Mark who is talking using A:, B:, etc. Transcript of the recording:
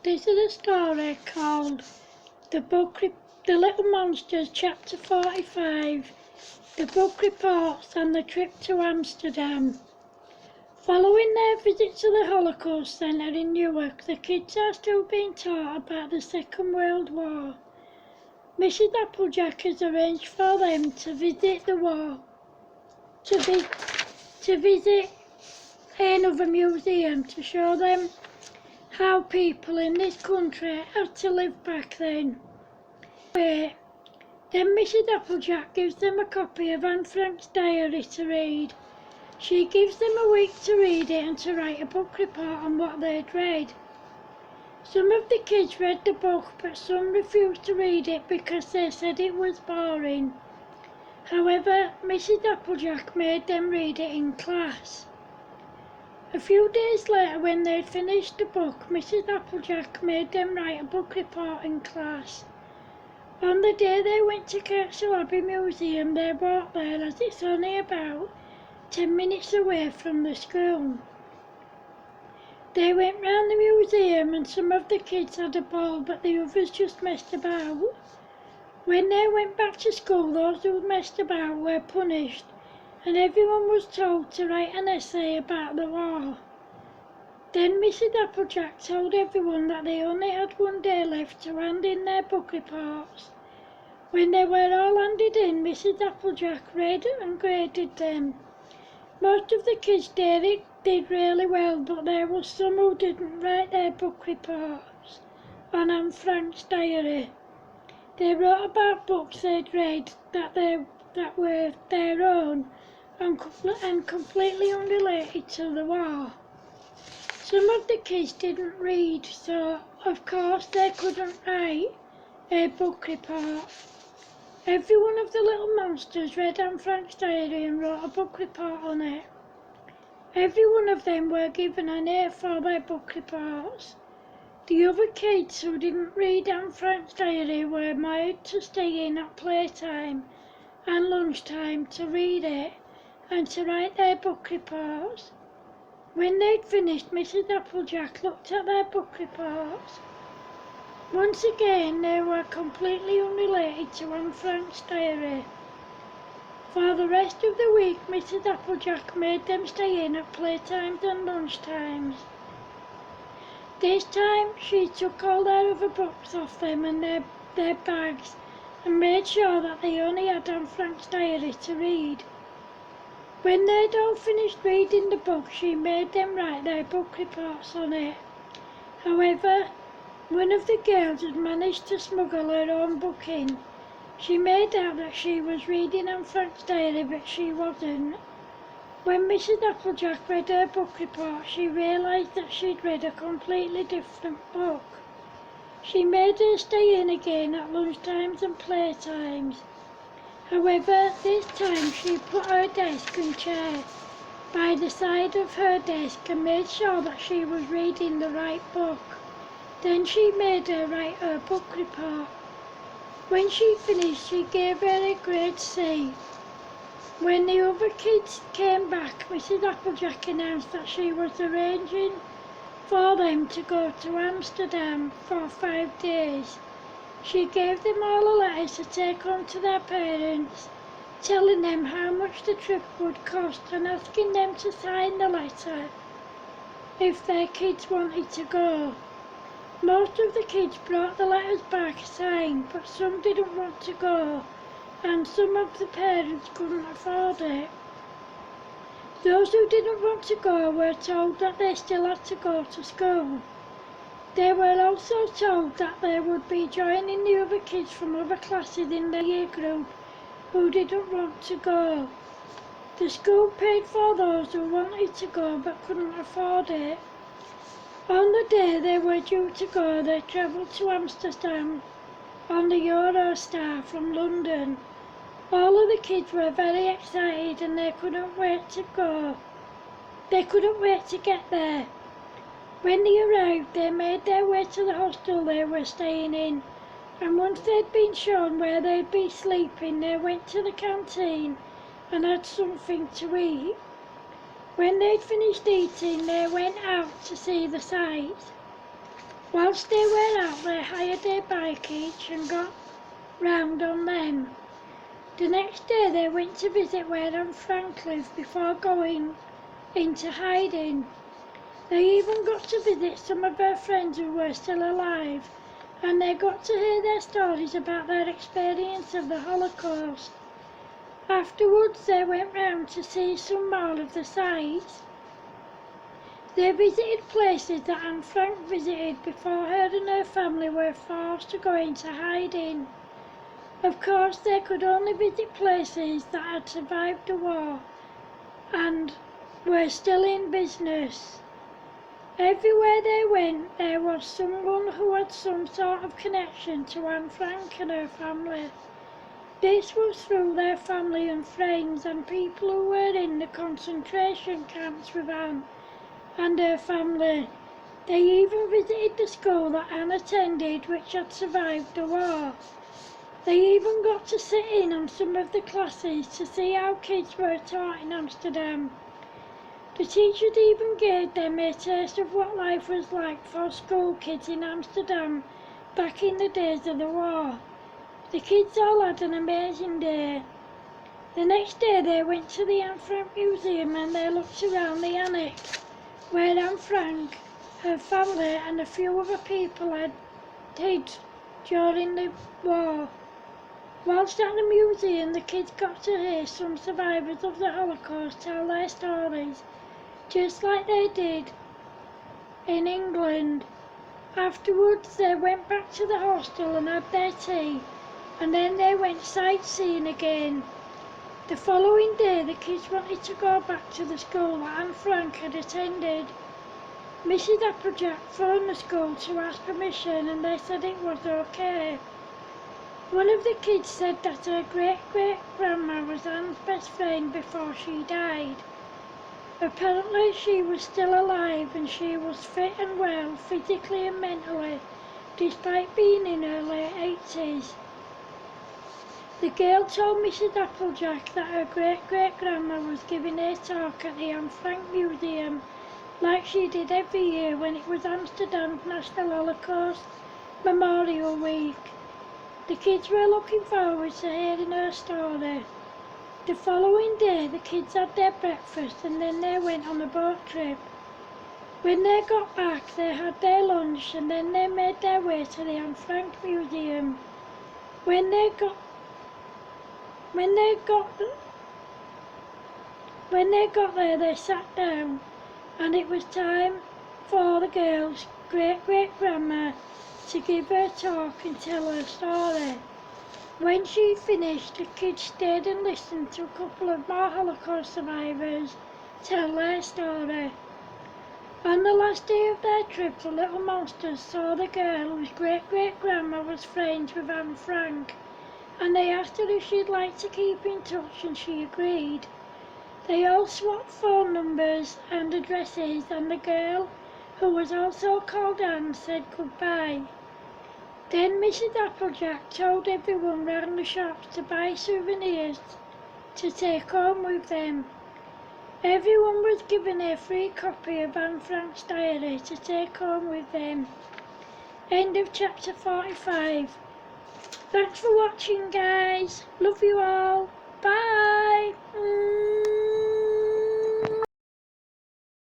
A: This is a story called The Little Monsters, Chapter 45, The Book Reports and the Trip to Amsterdam. Following their visit to the Holocaust Centre in Newark, the kids are still being taught about the Second World War. Mrs. Applejack has arranged for them to visit the war, to visit another museum to show them how people in this country had to live back then. Then Mrs. Applejack gives them a copy of Anne Frank's diary to read. She gives them a week to read it and to write a book report on what they'd read. Some of the kids read the book, but some refused to read it because they said it was boring. However, Mrs. Applejack made them read it in class. A few days later, when they'd finished the book, Mrs. Applejack made them write a book report in class. On the day they went to Castle Abbey Museum, they walked there as it's only about 10 minutes away from the school. They went round the museum and some of the kids had a ball, but the others just messed about. When they went back to school, those who messed about were punished, and everyone was told to write an essay about the war. Then Mrs. Applejack told everyone that they only had one day left to hand in their book reports. When they were all handed in, Mrs. Applejack read and graded them. Most of the kids did really well, but there were some who didn't write their book reports on Anne Frank's diary. They wrote about books they'd read that were their own and completely unrelated to the war. Some of the kids didn't read, so of course they couldn't write a book report. Every one of the little monsters read Anne Frank's diary and wrote a book report on it. Every one of them were given an A for their book reports. The other kids who didn't read Anne Frank's diary were made to stay in at playtime and lunchtime to read it and to write their book reports. When they'd finished, Mrs. Applejack looked at their book reports. Once again, they were completely unrelated to Anne Frank's diary. For the rest of the week, Mrs. Applejack made them stay in at playtimes and lunchtimes. This time, she took all their other books off them and their bags and made sure that they only had Anne Frank's diary to read. When they'd all finished reading the book, she made them write their book reports on it. However, one of the girls had managed to smuggle her own book in. She made out that she was reading Anne Frank's diary, but she wasn't. When Mrs. Applejack read her book report, she realised that she'd read a completely different book. She made her stay in again at lunchtimes and playtimes. However, this time she put her desk and chair by the side of her desk and made sure that she was reading the right book. Then she made her write her book report. When she finished, she gave her a grade C. When the other kids came back, Mrs. Applejack announced that she was arranging for them to go to Amsterdam for 5 days. She gave them all a letter to take home to their parents, telling them how much the trip would cost and asking them to sign the letter if their kids wanted to go. Most of the kids brought the letters back signed, but some didn't want to go, and some of the parents couldn't afford it. Those who didn't want to go were told that they still had to go to school. They were also told that they would be joining the other kids from other classes in their year group who didn't want to go. The school paid for those who wanted to go but couldn't afford it. On the day they were due to go, they travelled to Amsterdam on the Eurostar from London. All of the kids were very excited and they couldn't wait to go. They couldn't wait to get there. When they arrived, they made their way to the hostel they were staying in, and once they'd been shown where they'd be sleeping, they went to the canteen and had something to eat. When they'd finished eating, they went out to see the sights. Whilst they were out, they hired a bike each and got round on them. The next day they went to visit where Anne Frank lived before going into hiding. They even got to visit some of her friends who were still alive, and they got to hear their stories about their experience of the Holocaust. Afterwards they went round to see some more of the sights. They visited places that Anne Frank visited before her and her family were forced to go into hiding. Of course, they could only visit places that had survived the war and were still in business. Everywhere they went, there was someone who had some sort of connection to Anne Frank and her family. This was through their family and friends and people who were in the concentration camps with Anne and her family. They even visited the school that Anne attended, which had survived the war. They even got to sit in on some of the classes to see how kids were taught in Amsterdam. The teachers even gave them a taste of what life was like for school kids in Amsterdam back in the days of the war. The kids all had an amazing day. The next day they went to the Anne Frank Museum and they looked around the annex where Anne Frank, her family and a few other people had hid during the war. Whilst at the museum, the kids got to hear some survivors of the Holocaust tell their stories, just like they did in England. Afterwards, they went back to the hostel and had their tea, and then they went sightseeing again. The following day, the kids wanted to go back to the school that Anne Frank had attended. Mrs. Applejack phoned the school to ask permission, and they said it was okay. One of the kids said that her great-great-grandma was Anne's best friend before she died. Apparently she was still alive and she was fit and well physically and mentally, despite being in her late 80s. The girl told Mrs. Applejack that her great-great-grandma was giving a talk at the Anne Frank Museum like she did every year when it was Amsterdam's National Holocaust Memorial Week. The kids were looking forward to hearing her story. The following day the kids had their breakfast and then they went on a boat trip. When they got back they had their lunch and then they made their way to the Anne Frank Museum. When they got there they sat down and it was time for the girl's great-great-grandma to give her talk and tell her story. When she finished, the kids stayed and listened to a couple of more Holocaust survivors tell their story. On the last day of their trip, the little monsters saw the girl whose great-great-grandma was friends with Anne Frank, and they asked her if she'd like to keep in touch, and she agreed. They all swapped phone numbers and addresses, and the girl, who was also called Anne, said goodbye. Then Mrs. Applejack told everyone round the shops to buy souvenirs to take home with them. Everyone was given a free copy of Anne Frank's diary to take home with them. End of chapter 45. Thanks for watching, guys. Love you all. Bye.